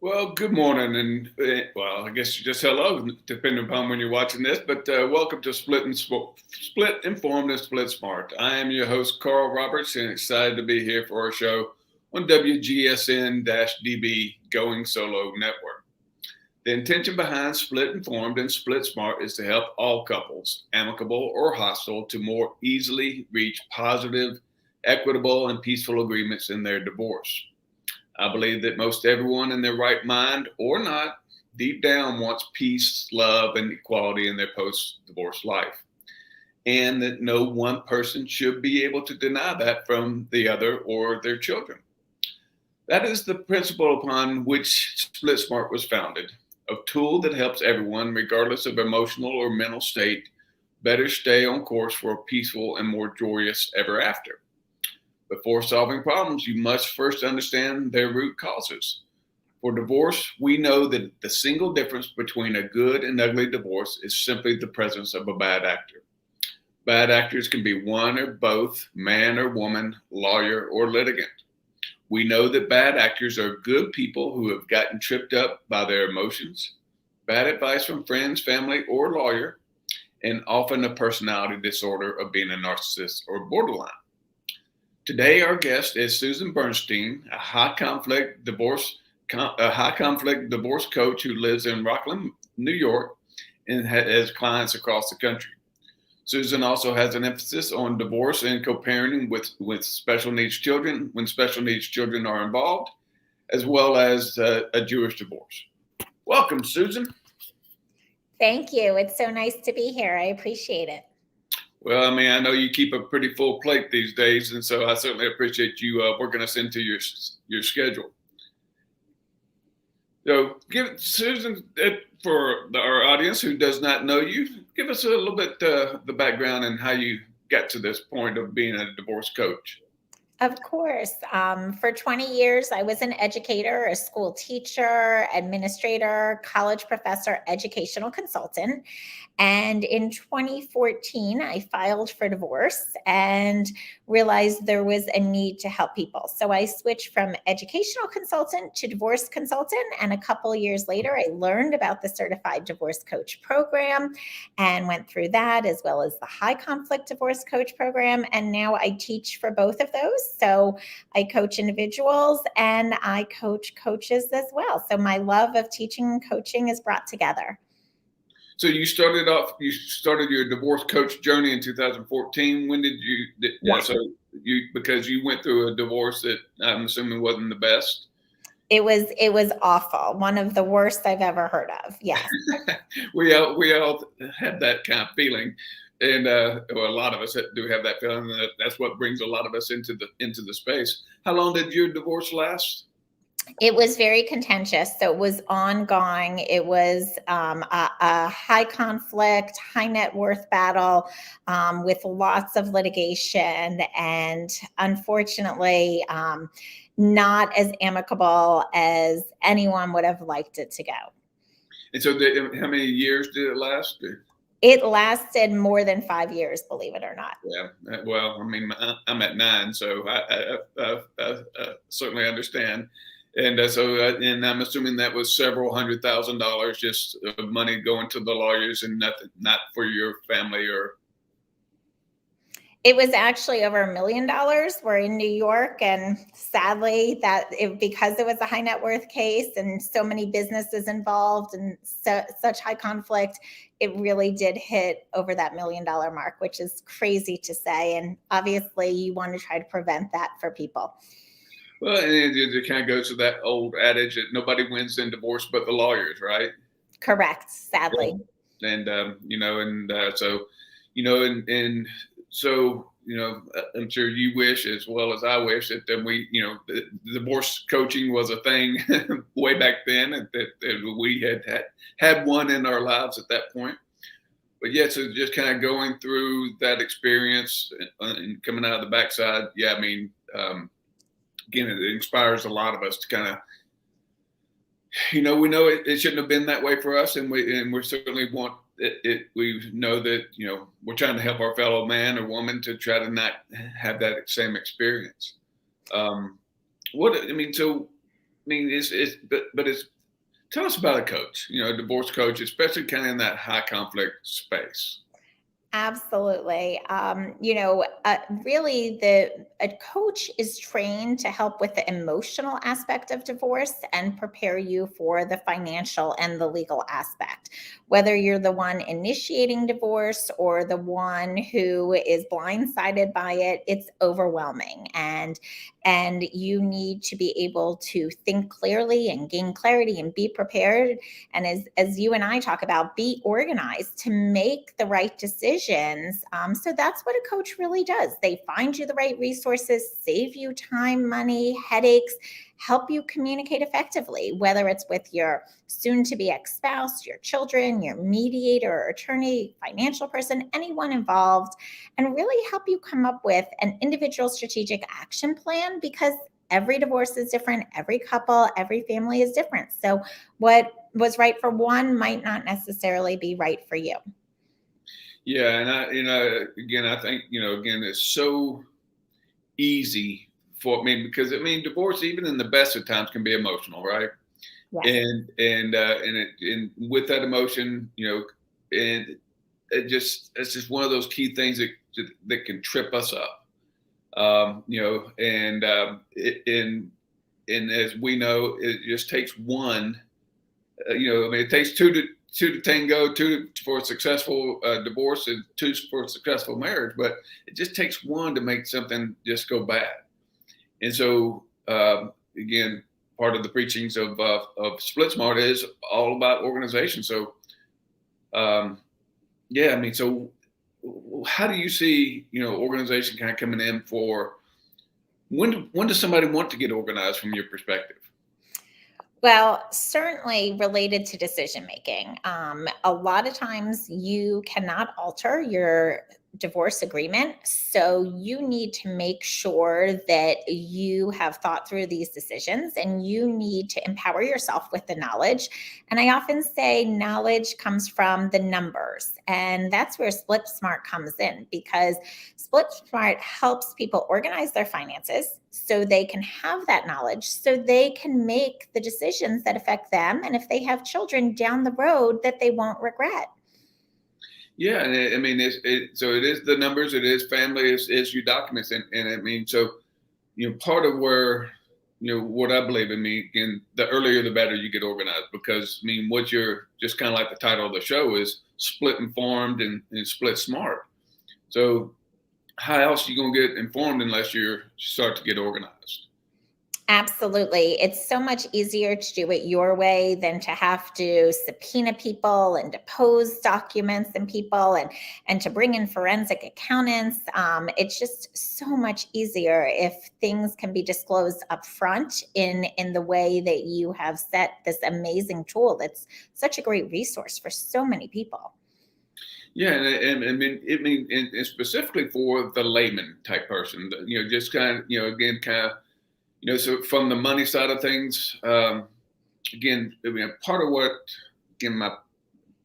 Well, good morning, and I guess just hello, depending upon when you're watching this. But welcome to Split Informed and Split Smart. I am your host, Carl Roberts, and excited to be here for our show on WGSN-DB Going Solo Network. The intention behind Split Informed and Split Smart is to help all couples, amicable or hostile, to more easily reach positive, equitable, and peaceful agreements in their divorce. I believe that most everyone in their right mind or not, deep down wants peace, love, and equality in their post divorce life. And that no one person should be able to deny that from the other or their children. That is the principle upon which SplitSmart was founded, a tool that helps everyone, regardless of emotional or mental state, better stay on course for a peaceful and more joyous ever after. Before solving problems, you must first understand their root causes. For divorce, we know that the single difference between a good and ugly divorce is simply the presence of a bad actor. Bad actors can be one or both, man or woman, lawyer or litigant. We know that bad actors are good people who have gotten tripped up by their emotions, bad advice from friends, family, or lawyer, and often a personality disorder of being a narcissist or borderline. Today, our guest is Susan Bernstein, a high conflict divorce coach who lives in Rockland, New York, and has clients across the country. Susan also has an emphasis on divorce and co-parenting with special needs children when special needs children are involved, as well as a Jewish divorce. Welcome, Susan. Thank you. It's so nice to be here. I appreciate it. Well, I mean, I know you keep a pretty full plate these days, and so I certainly appreciate you working us into your schedule. So, give Susan, for our audience who does not know you, give us a little bit the background and how you got to this point of being a divorce coach. Of course. For 20 years, I was an educator, a school teacher, administrator, college professor, educational consultant. And in 2014, I filed for divorce and realized there was a need to help people. So I switched from educational consultant to divorce consultant. And a couple of years later, I learned about the Certified Divorce Coach program and went through that, as well as the High Conflict Divorce Coach program. And now I teach for both of those. So I coach individuals and I coach coaches as well. So my love of teaching and coaching is brought together. So you started your divorce coach journey in 2014. When did you? Yeah. So because you went through a divorce that I'm assuming wasn't the best. It was awful. One of the worst I've ever heard of. Yes. we all had that kind of feeling, and a lot of us do have that feeling. And that's what brings a lot of us into the space. How long did your divorce last? It was very contentious. So it was ongoing. It was a high conflict, high net worth battle with lots of litigation, and unfortunately, not as amicable as anyone would have liked it to go. And so, how many years did it last? It lasted more than 5 years, believe it or not. Yeah. Well, I mean, I'm at 9, so I certainly understand. And and I'm assuming that was several $100,000 just money going to the lawyers and not for your family or. It was actually over $1 million. We're in New York, and sadly, because it was a high net worth case and so many businesses involved and such high conflict, it really did hit over that $1 million mark, which is crazy to say. And obviously, you want to try to prevent that for people. Well, and it kind of goes to that old adage that nobody wins in divorce but the lawyers, right? Correct, sadly. And so I'm sure you wish, as well as I wish, that the divorce coaching was a thing way back then, and that we had one in our lives at that point. But yeah, so just kind of going through that experience and coming out of the backside, yeah, I mean. Again, it inspires a lot of us to kind of, we know it shouldn't have been that way for us, and we certainly want it. We know that we're trying to help our fellow man or woman to try to not have that same experience. So mean, but it's, tell us about a coach, a divorce coach, especially kind of in that high conflict space. Absolutely. Really, a coach is trained to help with the emotional aspect of divorce and prepare you for the financial and the legal aspect. Whether you're the one initiating divorce or the one who is blindsided by it, it's overwhelming, and you need to be able to think clearly and gain clarity and be prepared, and as you and I talk about, be organized to make the right decisions. So that's what a coach really does. They find you the right resources, save you time, money, headaches, help you communicate effectively, whether it's with your soon-to-be ex-spouse, your children, your mediator or attorney, financial person, anyone involved, and really help you come up with an individual strategic action plan, because every divorce is different, every couple, every family is different. So what was right for one might not necessarily be right for you. Yeah, and again, I think again, it's so easy for me, because divorce, even in the best of times, can be emotional, right? Yes. And with that emotion, and it's just one of those key things that can trip us up. And as we know, it just takes one. It takes two to tango, two for a successful divorce, and two for a successful marriage. But it just takes one to make something just go bad. And so, again, part of the preachings of SplitSmart is all about organization. So, so how do you see organization kind of coming in for when does somebody want to get organized from your perspective? Well, certainly related to decision making. A lot of times you cannot alter your divorce agreement. So you need to make sure that you have thought through these decisions, and you need to empower yourself with the knowledge. And I often say knowledge comes from the numbers. And that's where SplitSmart comes in, because SplitSmart helps people organize their finances so they can have that knowledge, so they can make the decisions that affect them, and if they have children down the road, that they won't regret. Yeah, and so it is the numbers, it is family, is your documents, and so part of where what I believe in, again, the earlier the better you get organized, because what you're just kind of like the title of the show is split informed and split smart. So how else are you going to get informed unless you start to get organized? Absolutely. It's so much easier to do it your way than to have to subpoena people and depose documents and people, and to bring in forensic accountants. It's just so much easier if things can be disclosed up front in the way that you have set this amazing tool that's such a great resource for so many people. Yeah, and specifically for the layman type person, just kind of, again, kind of, so from the money side of things, again, part of what, again, my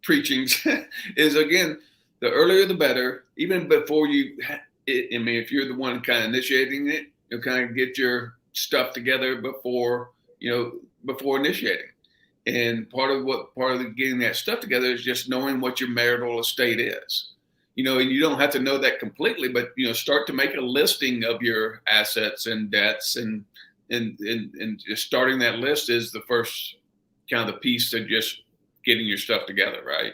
preachings is, again, the earlier the better. Even before if you're the one kind of initiating it, kind of get your stuff together before initiating. And part of getting that stuff together is just knowing what your marital estate is. And you don't have to know that completely, but start to make a listing of your assets and debts, and just starting that list is the first kind of the piece to just getting your stuff together, right?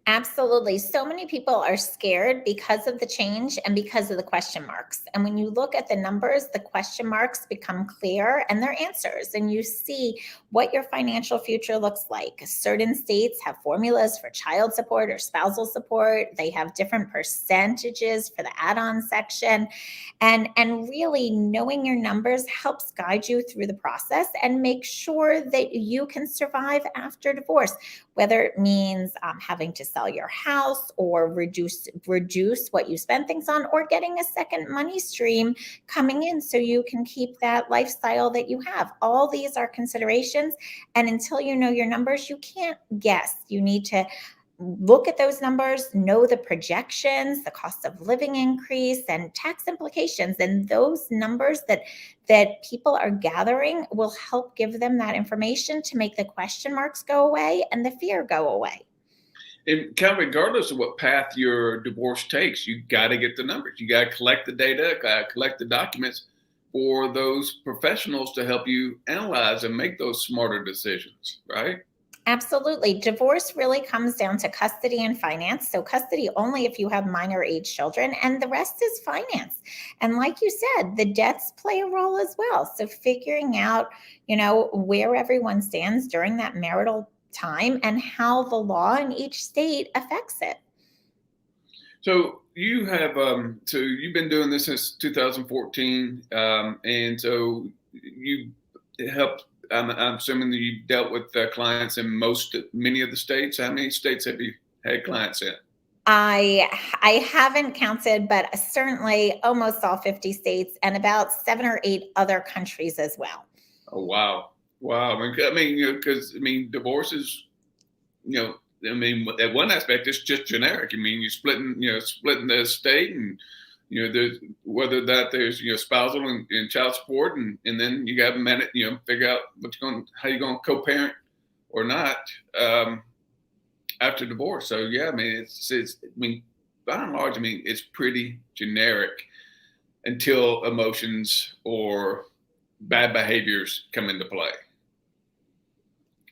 Absolutely. So many people are scared because of the change and because of the question marks. And when you look at the numbers, the question marks become clear and they're answers. And you see what your financial future looks like. Certain states have formulas for child support or spousal support. They have different percentages for the add-on section. And really knowing your numbers helps guide you through the process and make sure that you can survive after divorce, whether it means having to sell your house or reduce what you spend things on, or getting a second money stream coming in so you can keep that lifestyle that you have. All these are considerations. And until you know your numbers, you can't guess. You need to look at those numbers, know the projections, the cost of living increase, and tax implications. And those numbers that people are gathering will help give them that information to make the question marks go away and the fear go away. And kind of regardless of what path your divorce takes, you got to get the numbers. You got to collect the data, collect the documents for those professionals to help you analyze and make those smarter decisions, right? Absolutely. Divorce really comes down to custody and finance. So, custody only if you have minor age children, and the rest is finance. And like you said, the debts play a role as well. So, figuring out, where everyone stands during that marital time and how the law in each state affects it. So you have, so you've been doing this since 2014, and so you helped. I'm assuming that you dealt with clients in many of the states. How many states have you had clients in? I haven't counted, but certainly almost all 50 states and about 7 or 8 other countries as well. Oh wow, wow! Because divorce is, at one aspect, it's just generic. You're splitting the estate, and there's whether that there's spousal and child support, and then you got to manage, figure out how you're going to co-parent or not after divorce. So yeah, it's by and large, it's pretty generic until emotions or bad behaviors come into play.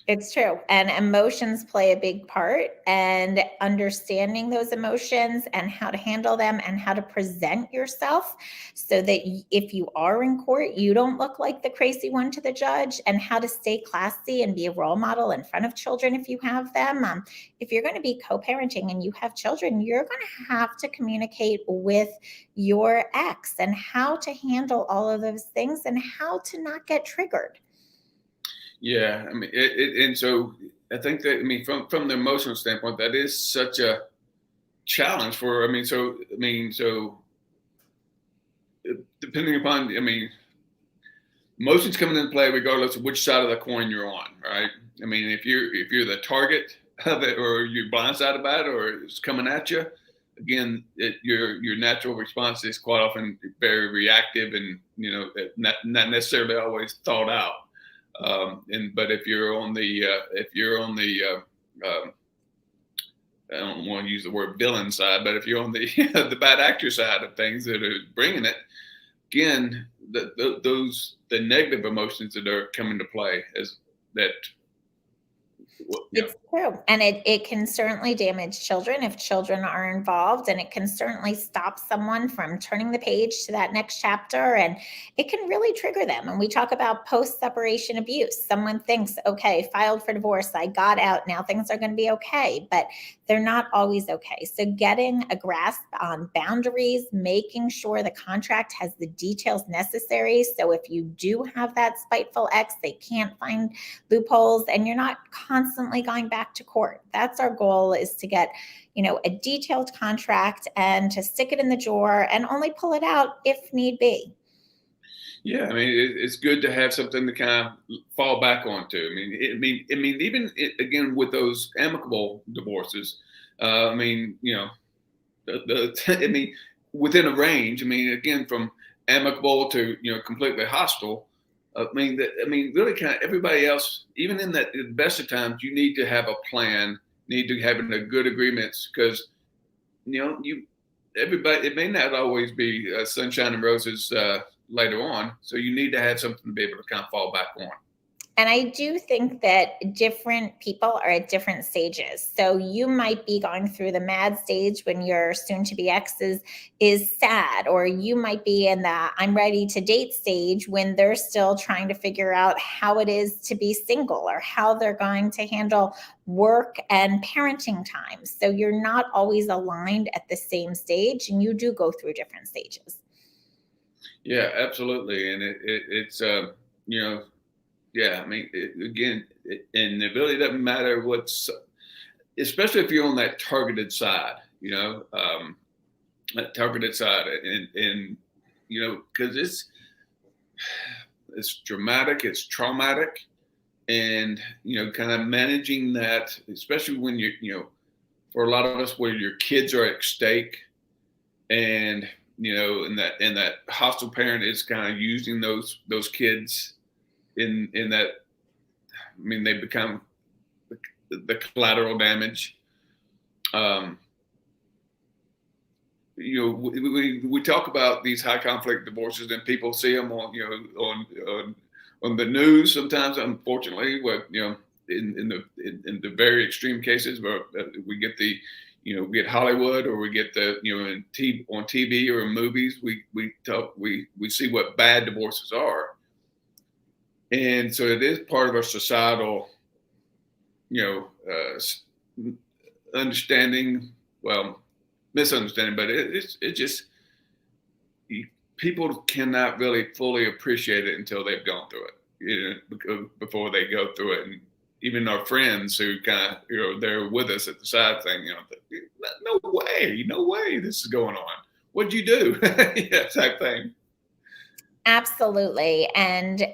It's true. And emotions play a big part, and understanding those emotions and how to handle them and how to present yourself so that if you are in court, you don't look like the crazy one to the judge, and how to stay classy and be a role model in front of children if you have them. If you're going to be co-parenting and you have children, you're going to have to communicate with your ex and how to handle all of those things and how to not get triggered. Yeah, and so I think that from the emotional standpoint, that is such a challenge for. So depending upon, emotions coming into play regardless of which side of the coin you're on, right? If you're the target of it, or you're blindsided by it, or it's coming at you, again, your natural response is quite often very reactive and not necessarily always thought out. But if you're on the I don't want to use the word villain side, but if you're on the the bad actor side of things that are bringing it, again, the negative emotions that are coming to play is that. It's true. And it can certainly damage children if children are involved, and it can certainly stop someone from turning the page to that next chapter, and it can really trigger them. And we talk about post-separation abuse. Someone thinks, okay, filed for divorce, I got out, now things are going to be okay, but they're not always okay. So getting a grasp on boundaries, making sure the contract has the details necessary. So if you do have that spiteful ex, they can't find loopholes, and you're not constantly going back to court. That's our goal, is to get, a detailed contract and to stick it in the drawer and only pull it out if need be. Yeah, it's good to have something to kind of fall back onto. Even again with those amicable divorces, within a range. Again, from amicable to completely hostile. Really, kind of everybody else, even in the best of times, you need to have a plan. Need to have a good agreements, because everybody, it may not always be sunshine and roses later on. So you need to have something to be able to kind of fall back on. And I do think that different people are at different stages. So you might be going through the mad stage when your soon-to-be ex is sad, or you might be in the I'm ready to date stage when they're still trying to figure out how it is to be single, or how they're going to handle work and parenting time. So you're not always aligned at the same stage, and you do go through different stages. Yeah, absolutely. And it's yeah, again, and the ability doesn't matter especially if you're on that targeted side, that targeted side, and because it's dramatic, it's traumatic, and kind of managing that, especially when you're for a lot of us where your kids are at stake, and and that hostile parent is kind of using those kids in that. I mean, they become the collateral damage. We talk about these high conflict divorces, and people see them on the news sometimes. Unfortunately, in the very extreme cases where we get we get Hollywood, or we get on TV or in movies, we see what bad divorces are, and so it is part of our societal understanding, misunderstanding, but it just, people cannot really fully appreciate it until they've gone through it, before they go through it. And even our friends who kind of, they're with us at the side thing, no way this is going on. What'd you do? Yeah, type thing. Absolutely. And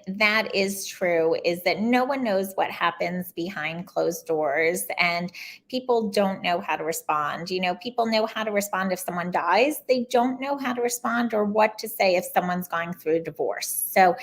that is true, is that no one knows what happens behind closed doors, and people don't know how to respond. People know how to respond if someone dies. They don't know how to respond or what to say if someone's going through a divorce. So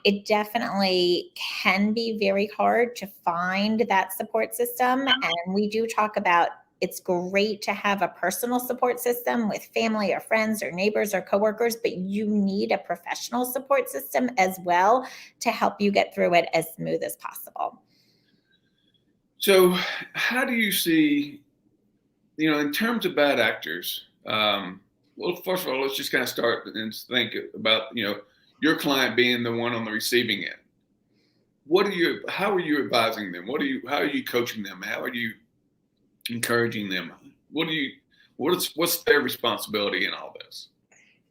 it definitely can be very hard to find that support system. And we do talk about, it's great to have a personal support system with family or friends or neighbors or coworkers, but you need a professional support system as well to help you get through it as smooth as possible. So how do you see, in terms of bad actors, well, first of all, let's just kind of start and think about, your client being the one on the receiving end. How are you advising them? How are you coaching them? How are you encouraging them? What's their responsibility in all this?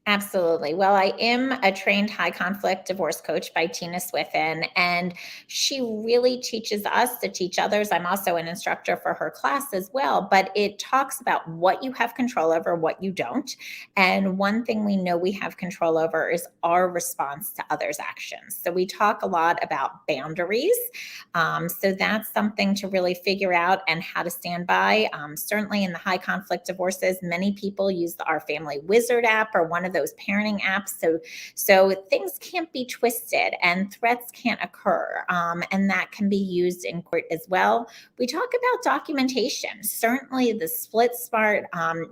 Absolutely. Well, I am a trained high conflict divorce coach by Tina Swiffen, and she really teaches us to teach others. I'm also an instructor for her class as well, but it talks about what you have control over, what you don't. And one thing we know we have control over is our response to others' actions. So we talk a lot about boundaries. So that's something to really figure out and how to stand by. Certainly in the high conflict divorces, many people use the Our Family Wizard app or one of those parenting apps. So things can't be twisted and threats can't occur. And that can be used in court as well. We talk about documentation. Certainly the SplitSmart,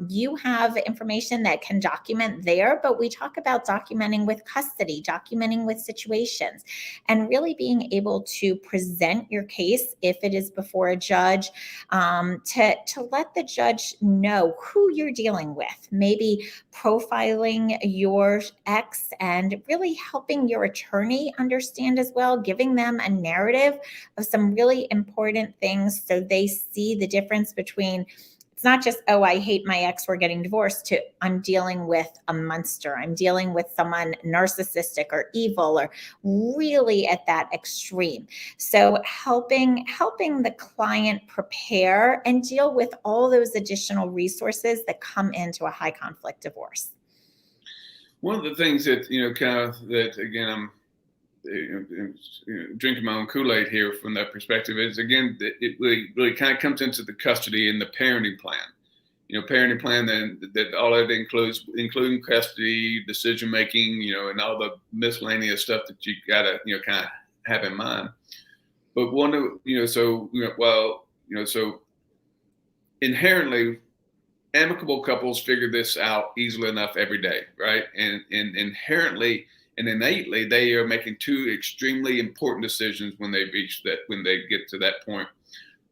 you have information that can document there, but we talk about documenting with custody, documenting with situations, and really being able to present your case if it is before a judge, to let the judge know who you're dealing with, maybe profiling your ex and really helping your attorney understand as well, giving them a narrative of some really important things so they see the difference between, it's not just, oh, I hate my ex, we're getting divorced, to I'm dealing with a monster. I'm dealing with someone narcissistic or evil or really at that extreme. So helping the client prepare and deal with all those additional resources that come into a high conflict divorce. One of the things that, that again, I'm drinking my own Kool-Aid here from that perspective is, again, that it really kind of comes into the custody and the parenting plan. Parenting plan that all that includes, including custody, decision making, and all the miscellaneous stuff that you gotta, kind of have in mind. But so inherently, amicable couples figure this out easily enough every day, right? And inherently and innately, they are making two extremely important decisions when they get to that point,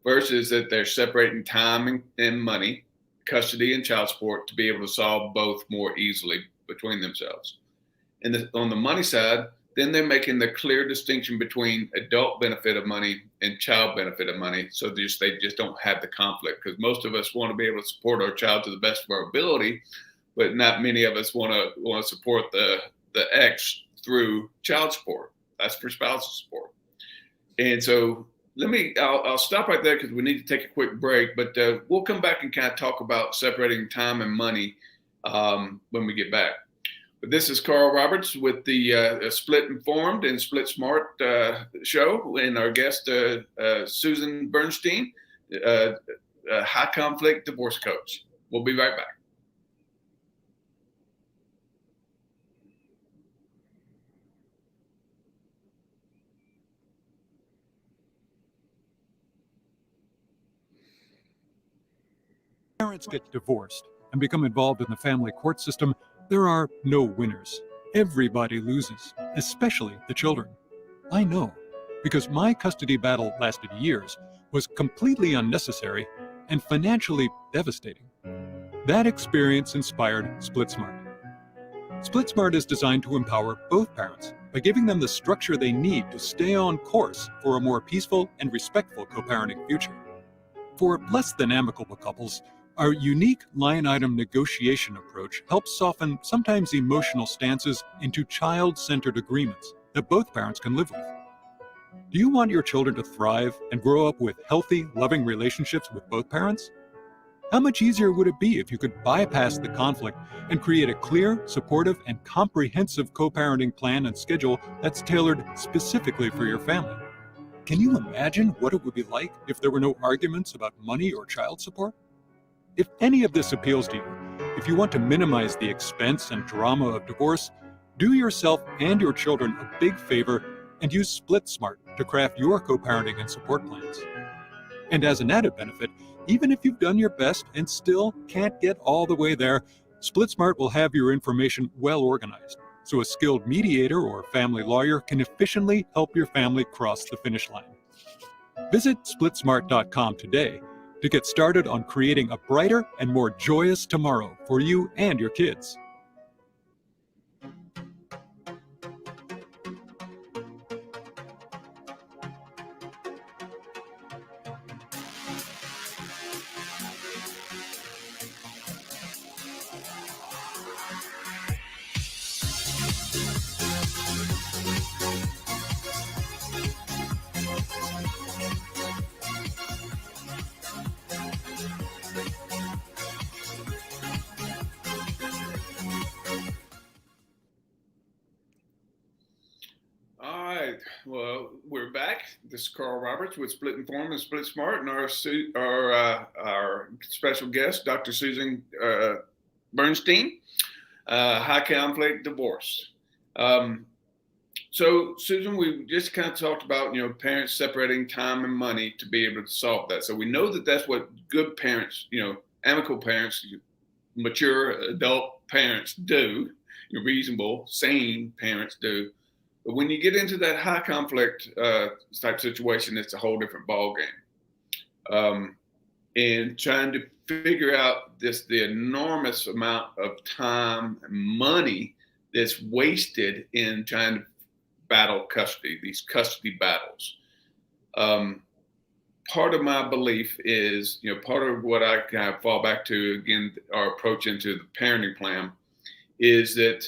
versus that they're separating time and money, custody and child support, to be able to solve both more easily between themselves. And on the money side, then they're making the clear distinction between adult benefit of money and child benefit of money. So they just don't have the conflict, because most of us want to be able to support our child to the best of our ability, but not many of us want to support the ex through child support. That's for spousal support. And so I'll stop right there because we need to take a quick break, but we'll come back and kind of talk about separating time and money when we get back. But this is Carl Roberts with the Split Informed and SplitSmart show, and our guest, Susan Bernstein, high conflict divorce coach. We'll be right back. Parents get divorced and become involved in the family court system, there are no winners. Everybody loses, especially the children. I know, because my custody battle lasted years, was completely unnecessary, and financially devastating. That experience inspired SplitSmart. SplitSmart is designed to empower both parents by giving them the structure they need to stay on course for a more peaceful and respectful co-parenting future. For less than amicable couples, our unique line item negotiation approach helps soften sometimes emotional stances into child-centered agreements that both parents can live with. Do you want your children to thrive and grow up with healthy, loving relationships with both parents? How much easier would it be if you could bypass the conflict and create a clear, supportive, and comprehensive co-parenting plan and schedule that's tailored specifically for your family? Can you imagine what it would be like if there were no arguments about money or child support? If any of this appeals to you, if you want to minimize the expense and drama of divorce, do yourself and your children a big favor and use SplitSmart to craft your co-parenting and support plans. And as an added benefit, even if you've done your best and still can't get all the way there, SplitSmart will have your information well organized, so a skilled mediator or family lawyer can efficiently help your family cross the finish line. Visit SplitSmart.com today to get started on creating a brighter and more joyous tomorrow for you and your kids. Well, we're back. This is Carl Roberts with Split Inform and SplitSmart, and our special guest, Dr. Susan Bernstein, high conflict divorce. So, Susan, we just kind of talked about, parents separating time and money to be able to solve that. So we know that that's what good parents, amicable parents, mature adult parents do, reasonable, sane parents do. But when you get into that high conflict type situation, it's a whole different ballgame. And trying to figure out the enormous amount of time and money that's wasted in trying to battle custody, these custody battles. Part of my belief is, part of what I kind of fall back to, again, our approach into the parenting plan is that,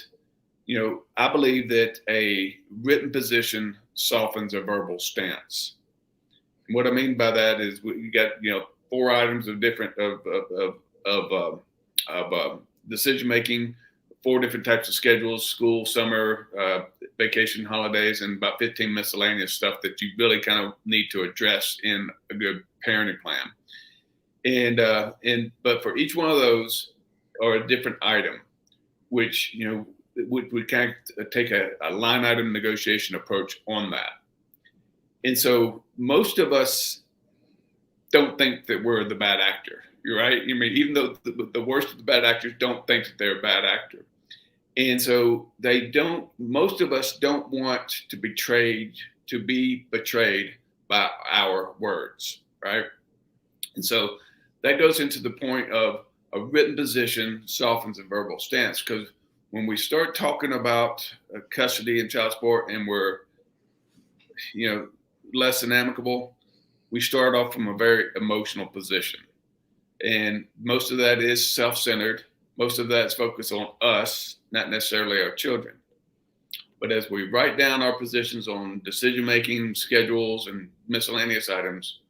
I believe that a written position softens a verbal stance. And what I mean by that is you got, 4 items of different decision making, 4 different types of schedules: school, summer, vacation, holidays, and about 15 miscellaneous stuff that you really kind of need to address in a good parenting plan. But for each one of those, or a different item, which we kind of take a line item negotiation approach on that. And so most of us don't think that we're the bad actor. You're right. Even though the worst of the bad actors don't think that they're a bad actor. And so most of us don't want to be betrayed by our words, right? And so that goes into the point of a written position softens a verbal stance, because when we start talking about custody and child support and we're, less than amicable, we start off from a very emotional position. And most of that is self-centered. Most of that's focused on us, not necessarily our children. But as we write down our positions on decision-making, schedules, and miscellaneous items,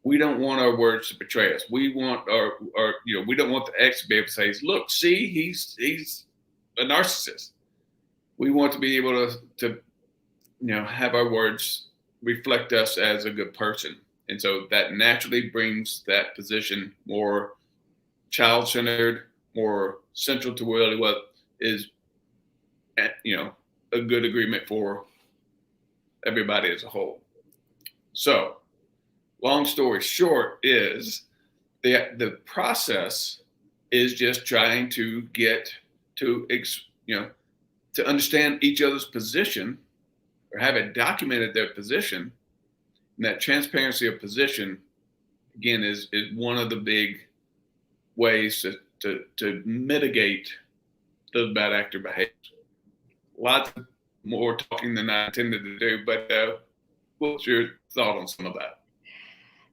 we don't want our words to betray us. We want we don't want the ex to be able to say, look, see, he's a narcissist. We want to be able to have our words reflect us as a good person. And so that naturally brings that position more child-centered, more central to really what is, a good agreement for everybody as a whole. So, long story short is the process is just trying to get to, to understand each other's position or have it documented their position. And that transparency of position, again, is one of the big ways to mitigate those bad actor behaviors. Lots more talking than I intended to do, but what's your thought on some of that?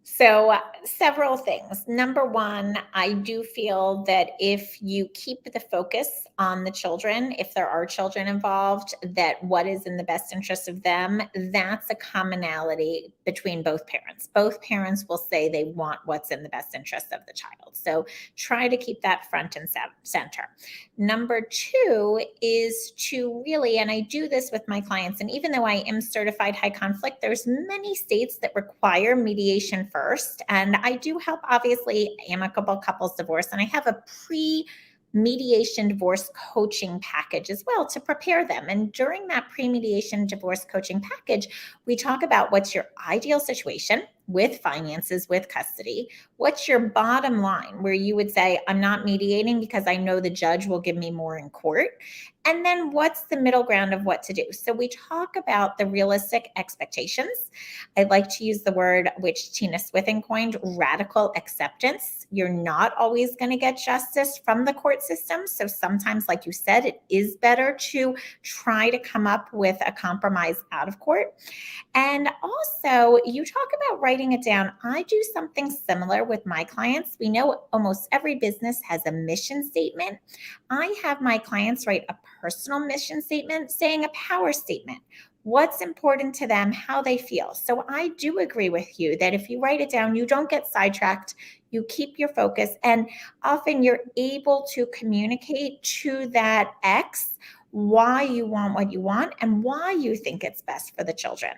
So several things. Number one, I do feel that if you keep the focus on the children, if there are children involved, that what is in the best interest of them, that's a commonality between both parents. Both parents will say they want what's in the best interest of the child. So try to keep that front and center. Number two is to really, and I do this with my clients, and even though I am certified high conflict, there's many states that require mediation first. And I do help, obviously, amicable couples divorce. And I have a pre-mediation divorce coaching package as well to prepare them. And during that pre-mediation divorce coaching package, we talk about what's your ideal situation with finances, with custody. What's your bottom line where you would say, I'm not mediating because I know the judge will give me more in court. And then what's the middle ground of what to do? So we talk about the realistic expectations. I'd like to use the word which Tina Swithin coined, radical acceptance. You're not always going to get justice from the court system. So sometimes, like you said, it is better to try to come up with a compromise out of court. And also, you talk about writing it down. I do something similar with my clients. We know almost every business has a mission statement. I have my clients write a personal mission statement saying a power statement. What's important to them, how they feel. So I do agree with you that if you write it down, you don't get sidetracked, you keep your focus, and often you're able to communicate to that ex why you want what you want and why you think it's best for the children.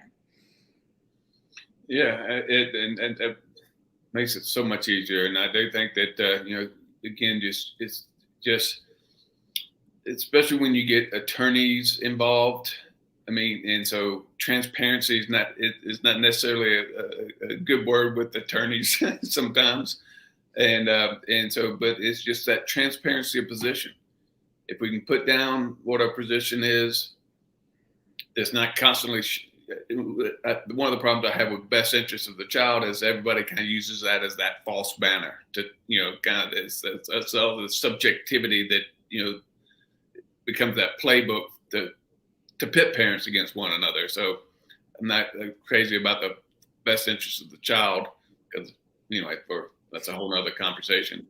Yeah, it makes it so much easier. And I do think that, again, it's just, especially when you get attorneys involved. I mean, and so transparency is not necessarily a good word with attorneys sometimes. And so, but it's just that transparency of position. If we can put down what our position is, it's not constantly, one of the problems I have with best interest of the child is everybody kind of uses that as that false banner to, kind of it's all the subjectivity that, becomes that playbook to pit parents against one another. So I'm not crazy about the best interest of the child because, that's a whole nother conversation.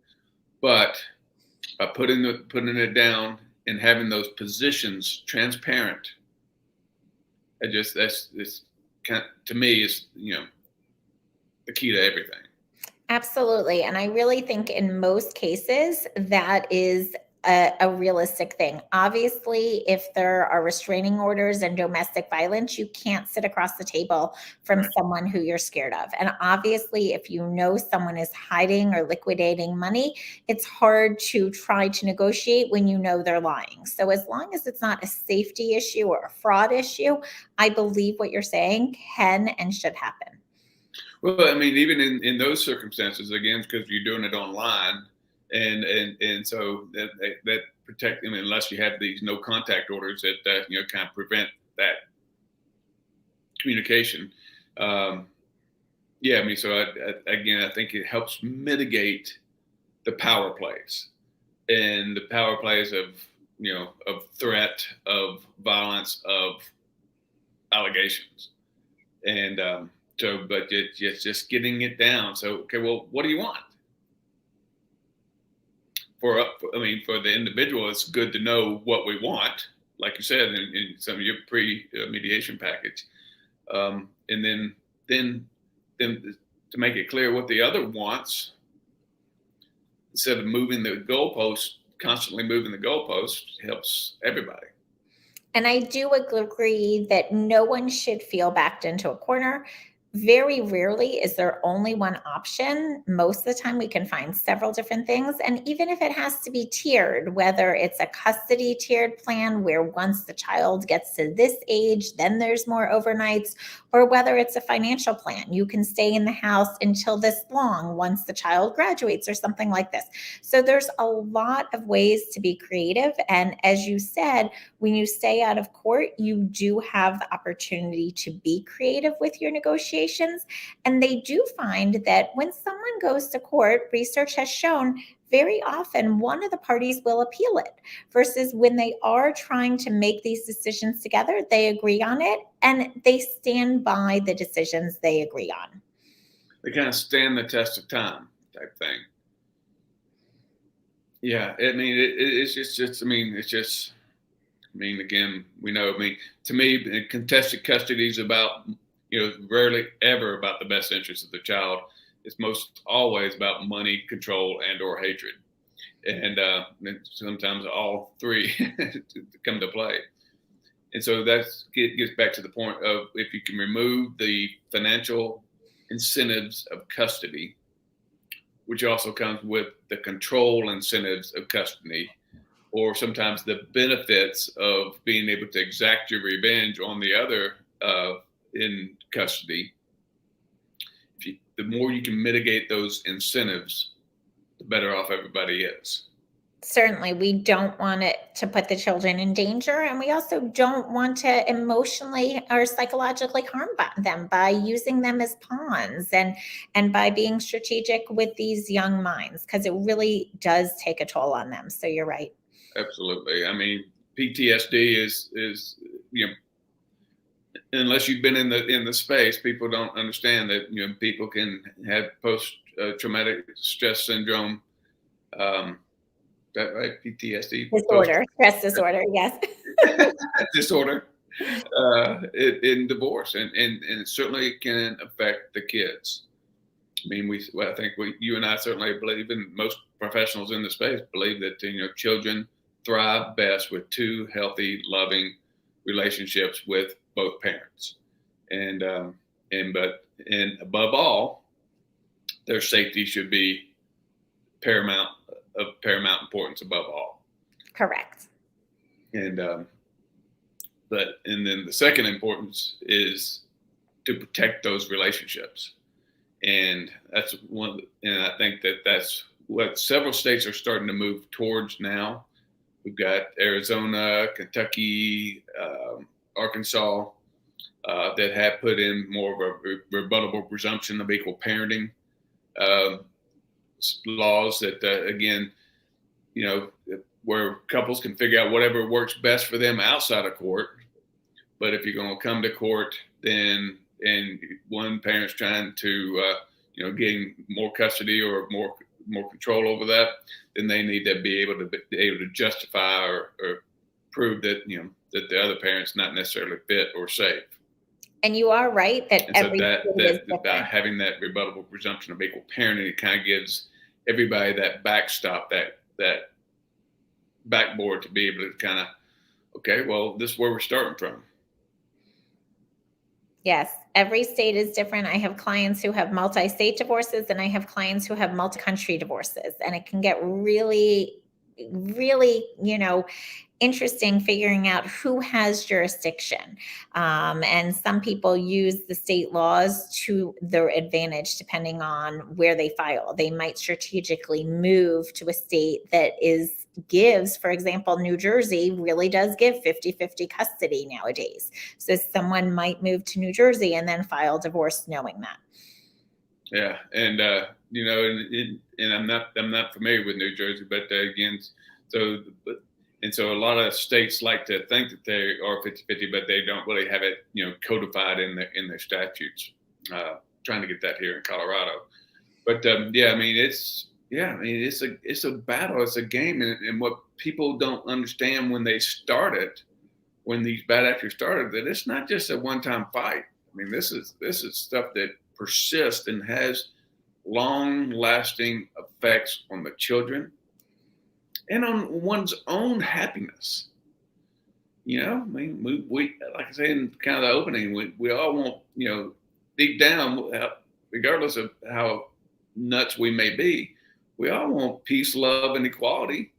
But by putting it down and having those positions transparent, it's kind of, to me, is, the key to everything. Absolutely. And I really think in most cases that is a realistic thing. Obviously, if there are restraining orders and domestic violence, you can't sit across the table from someone who you're scared of. And obviously, if you know someone is hiding or liquidating money, it's hard to try to negotiate when you know they're lying. So as long as it's not a safety issue or a fraud issue, I believe what you're saying can and should happen. Well, I mean, even in those circumstances, again, because you're doing it online, and so that protect them, unless you have these no contact orders that kind of prevent that communication. I mean, so I think it helps mitigate the power plays and the power plays of of threat, of violence, of allegations, and so, but it's just getting it down. So, okay, well, what do you want? For the individual, it's good to know what we want, like you said, in some of your pre-mediation package, and then to make it clear what the other wants, instead of constantly moving the goalposts, helps everybody. And I do agree that no one should feel backed into a corner. Very rarely is there only one option. Most of the time, we can find several different things. And even if it has to be tiered, whether it's a custody tiered plan where once the child gets to this age, then there's more overnights, or whether it's a financial plan, you can stay in the house until this long once the child graduates or something like this. So there's a lot of ways to be creative. And as you said, when you stay out of court, you do have the opportunity to be creative with your negotiations. And they do find that when someone goes to court, research has shown very often one of the parties will appeal it, versus when they are trying to make these decisions together, they agree on it and they stand by the decisions they agree on. They kind of stand the test of time type thing. Yeah, I mean, it's just, I mean, it's just, I mean, again, we know, I mean, to me, contested custody is about, rarely ever about the best interest of the child. It's most always about money, control, and or hatred. And sometimes all three come to play. And so that gets back to the point of, if you can remove the financial incentives of custody, which also comes with the control incentives of custody, or sometimes the benefits of being able to exact your revenge on the other in custody. The more you can mitigate those incentives, the better off everybody is. Certainly, we don't want it to put the children in danger, and we also don't want to emotionally or psychologically harm them by using them as pawns and by being strategic with these young minds, because it really does take a toll on them. So you're right. Absolutely. I mean, PTSD is unless you've been in the space, people don't understand that people can have post traumatic stress syndrome. That right? PTSD disorder, stress disorder, yes. disorder in divorce, and it certainly can affect the kids. I mean, I think you and I certainly believe, and most professionals in the space believe that children thrive best with two healthy, loving relationships with both parents, and above all, their safety should be paramount importance above all. Correct. And then the second importance is to protect those relationships, and that's and I think that's what several states are starting to move towards now. We've got Arizona, Kentucky, Arkansas that have put in more of a rebuttable presumption of equal parenting laws that, again, where couples can figure out whatever works best for them outside of court. But if you're going to come to court, then and one parent's trying to, gain more custody or more control over that, then they need to be able to justify or prove that that the other parent's not necessarily fit or safe. And you are right that by having that rebuttable presumption of equal parenting, it kind of gives everybody that backstop, that backboard to be able to kind of, okay, well, this is where we're starting from. Yes, every state is different. I have clients who have multi-state divorces, and I have clients who have multi-country divorces, and it can get really, really, interesting figuring out who has jurisdiction. And some people use the state laws to their advantage depending on where they file. They might strategically move to a state that gives, for example, New Jersey really does give 50-50 custody nowadays. So someone might move to New Jersey and then file divorce knowing that. Yeah. And, and I'm not familiar with New Jersey, but again, so a lot of states like to think that they are 50-50, but they don't really have it, codified in their statutes. Trying to get that here in Colorado, but it's a battle, it's a game, and what people don't understand when they started, when these bad actors started, that it's not just a one-time fight. I mean, this is stuff that persists and has long-lasting effects on the children and on one's own happiness. I mean, we like I say in kind of the opening, we all want, the deep down, regardless of how nuts we may be, we all want peace, love, and equality.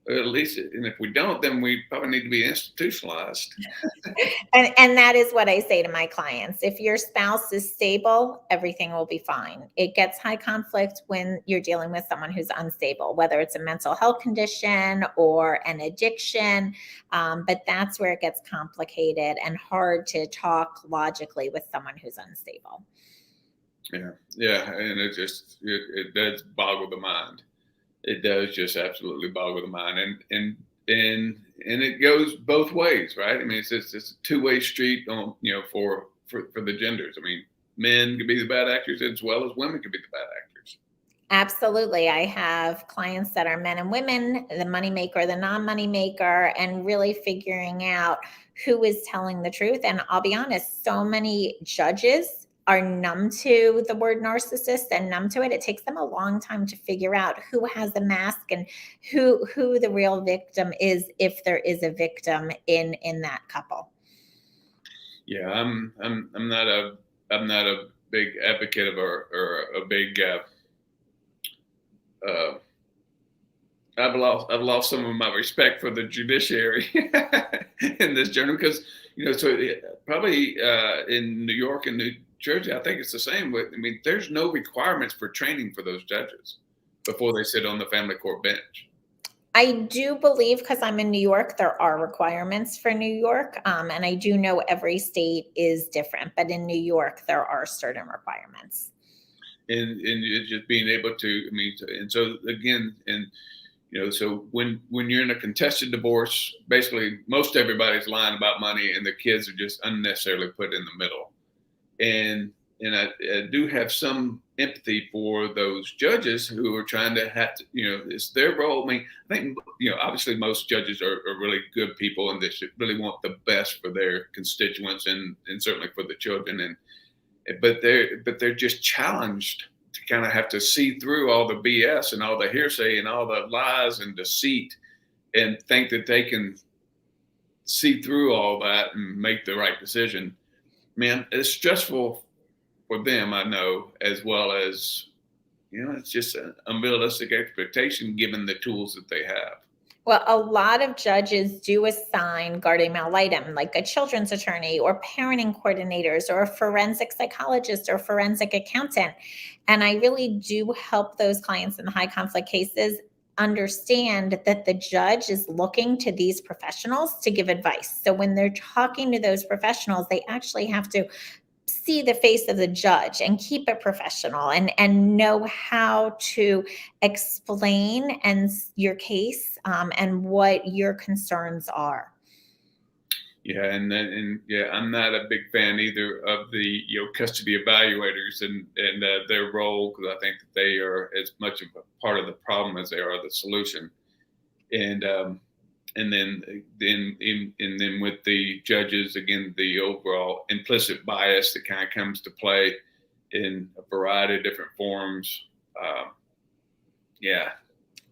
Or at least, and if we don't, then we probably need to be institutionalized. And that is what I say to my clients. If your spouse is stable, everything will be fine. It gets high conflict when you're dealing with someone who's unstable, whether it's a mental health condition or an addiction. But that's where it gets complicated and hard to talk logically with someone who's unstable. Yeah, and it does boggle the mind. It does just absolutely boggle the mind, and it goes both ways, right? I mean, it's a two-way street on, for the genders. I mean, men could be the bad actors as well as women could be the bad actors. Absolutely. I have clients that are men and women, the money maker, the non-money maker, and really figuring out who is telling the truth. And I'll be honest, so many judges are numb to the word narcissist and numb to it. It takes them a long time to figure out who has the mask and who the real victim is, if there is a victim in that couple. Yeah, I'm not a big advocate of or a big. I've lost some of my respect for the judiciary in this journey because so probably in New York and New Jersey, I think it's the same. I mean, there's no requirements for training for those judges before they sit on the family court bench. I do believe, because I'm in New York, there are requirements for New York. And I do know every state is different, but in New York, there are certain requirements. And it's just being able to, and so again, so when you're in a contested divorce, basically most everybody's lying about money and the kids are just unnecessarily put in the middle. And I do have some empathy for those judges who are trying to it's their role. I mean, I think, obviously most judges are really good people and they should really want the best for their constituents and certainly for the children. But they're just challenged to kind of have to see through all the BS and all the hearsay and all the lies and deceit and think that they can see through all that and make the right decision. Man, it's stressful for them, I know, as well as, it's just an unrealistic expectation given the tools that they have. Well, a lot of judges do assign guardian ad litem, like a children's attorney or parenting coordinators or a forensic psychologist or forensic accountant. And I really do help those clients in the high conflict cases understand that the judge is looking to these professionals to give advice. So when they're talking to those professionals, they actually have to see the face of the judge and keep it professional and know how to explain your case and what your concerns are. Yeah, and I'm not a big fan either of the custody evaluators and their role, because I think that they are as much of a part of the problem as they are the solution. And then with the judges, again, the overall implicit bias that kind of comes to play in a variety of different forms.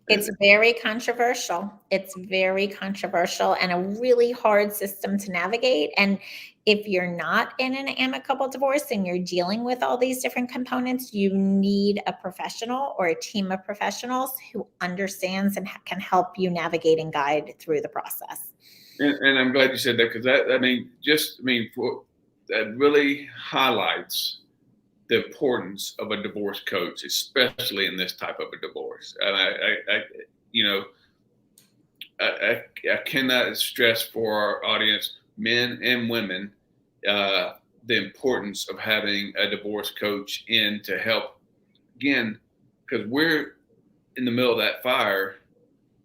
It's very controversial. It's very controversial and a really hard system to navigate. And if you're not in an amicable divorce and you're dealing with all these different components, you need a professional or a team of professionals who understands and can help you navigate and guide through the process. And I'm glad you said that, because that really highlights the importance of a divorce coach, especially in this type of a divorce. And I cannot stress for our audience, men and women, the importance of having a divorce coach in to help, again, because we're in the middle of that fire,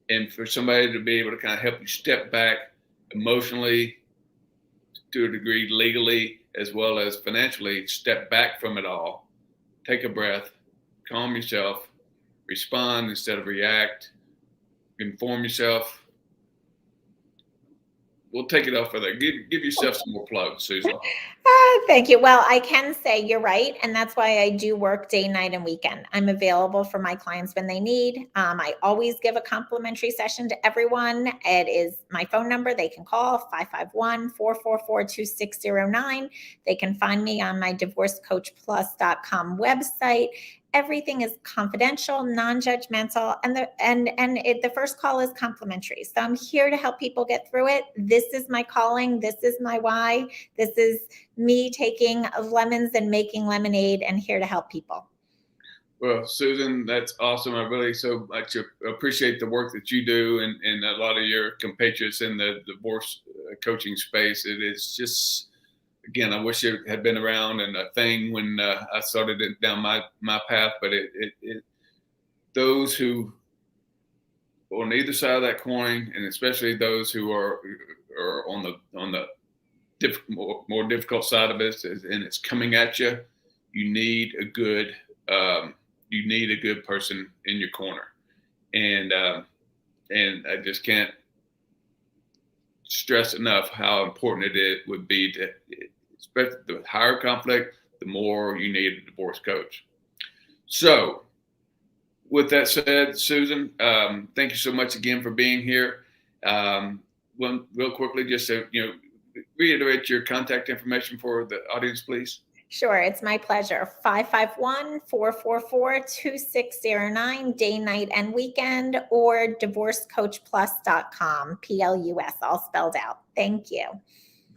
and for somebody to be able to kind of help you step back emotionally, to a degree, legally, as well as financially, step back from it all, take a breath, calm yourself, respond instead of react, inform yourself, we'll take it off for that. Give yourself some more plugs, Susan. Thank you. Well, I can say you're right. And that's why I do work day, night, and weekend. I'm available for my clients when they need. I always give a complimentary session to everyone. It is my phone number. They can call 551-444-2609. They can find me on my divorcecoachplus.com website. Everything is confidential, non-judgmental, and the first call is complimentary. So I'm here to help people get through it. This is my calling. This is my why. This is me taking lemons and making lemonade, and here to help people. Well, Susan, that's awesome. I really so much appreciate the work that you do and a lot of your compatriots in the divorce coaching space. It is just, again, I wish it had been around and a thing when I started it down my path, but it those who on either side of that coin, and especially those who are on the more difficult side of it, and it's coming at you, you need a good person in your corner, and I just can't stress enough how important it would be to, especially the higher conflict, the more you need a divorce coach. So with that said, Susan, thank you so much again for being here. Real quickly, just to reiterate your contact information for the audience, please. Sure, it's my pleasure. 551-444-2609, day, night, and weekend, or divorcecoachplus.com, PLUS, all spelled out. Thank you.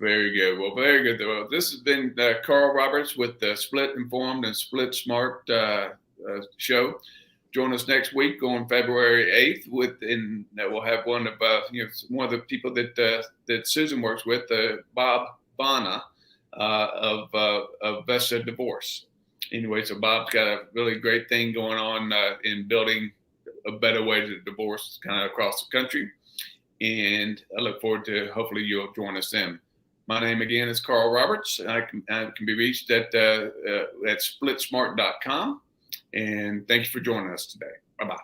Very good. Well, very good. Well, this has been Carl Roberts with the Split Informed and SplitSmart show. Join us next week on February 8th and we'll have one of one of the people that Susan works with, Bob Vana of Vesta Divorce. Anyway, so Bob's got a really great thing going on in building a better way to divorce kind of across the country. And I look forward to hopefully you'll join us then. My name again is Carl Roberts. I can be reached at SplitSmart.com. And thank you for joining us today. Bye-bye.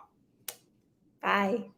Bye.